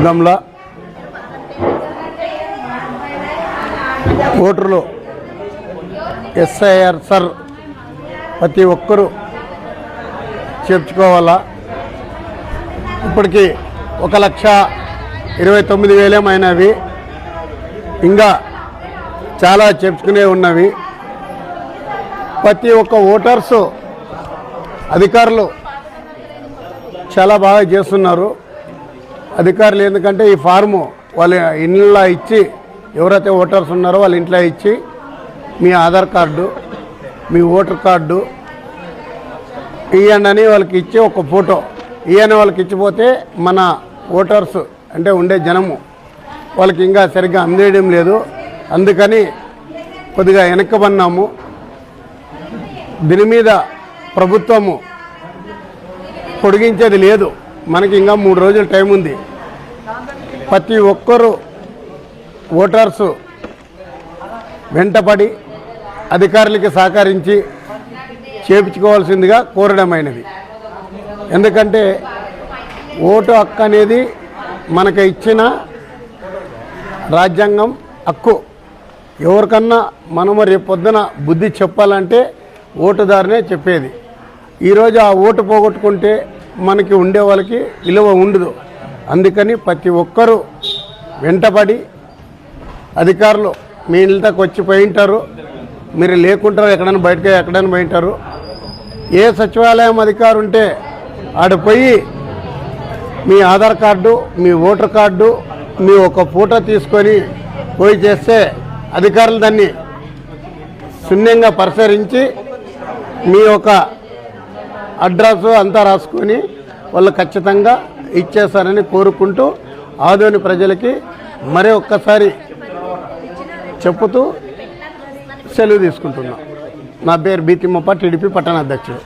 గంలా ఓటర్లు SIR sir ప్రతి ఒక్కరూ చేర్చుకోవాలా. ఇప్పటికీ 1,29,000 అయినవి, ఇంకా చాలా చేర్చుకునే ఉన్నవి. ప్రతి ఒక్క ఓటర్సు అధికారులు చాలా బాగా చేస్తున్నారు. అధికారులు ఎందుకంటే ఈ ఫార్ము వాళ్ళ ఇంట్లో ఇచ్చి, ఎవరైతే ఓటర్స్ ఉన్నారో వాళ్ళ ఇంట్లో ఇచ్చి మీ ఆధార్ కార్డు, మీ ఓటర్ కార్డు ఇవ్వండి అని వాళ్ళకి ఇచ్చి ఒక ఫోటో ఇవన్నీ వాళ్ళకి ఇచ్చిపోతే మన ఓటర్స్ అంటే ఉండే జనము వాళ్ళకి ఇంకా సరిగ్గా అందేయడం లేదు. అందుకని కొద్దిగా వెనక్కబన్నాము. దీని మీద ప్రభుత్వము పొడిగించేది లేదు. మనకి ఇంకా 3 రోజుల టైం ఉంది. ప్రతి ఒక్కరూ ఓటర్సు వెంటపడి అధికారులకి సహకరించి చేయించుకోవాల్సిందిగా కోరడమైనది. ఎందుకంటే ఓటు హక్కు అనేది మనకు ఇచ్చిన రాజ్యాంగం హక్కు. ఎవరికన్నా మనము రేపు పొద్దున బుద్ధి చెప్పాలంటే ఓటుదారునే చెప్పేది. ఈరోజు ఆ ఓటు పోగొట్టుకుంటే మనకి ఉండే వాళ్ళకి విలువ ఉండదు. అందుకని ప్రతి ఒక్కరూ వెంటపడి అధికారులు మీ ఇంటికి వచ్చి పోయింటారు, మీరు లేకుంటారు, ఎక్కడైనా బయటకు ఎక్కడైనా పోయింటారు. ఏ సచివాలయం అధికారు ఉంటే ఆడ పోయి మీ ఆధార్ కార్డు, మీ ఓటర్ కార్డు, మీ ఒక ఫోటో తీసుకొని పోయి చేస్తే అధికారులు దాన్ని శూన్యంగా పరిశీలించి మీ యొక్క అడ్రస్ అంతా రాసుకొని వాళ్ళు ఖచ్చితంగా ఇచ్చేస్తారని కోరుకుంటూ ఆదోని ప్రజలకి మరి ఒక్కసారి చెప్పుతూ సెలవు తీసుకుంటున్నాం. నా పేరు బి తిమ్మప్ప, టీడీపీ పట్టణ అధ్యక్షుడు.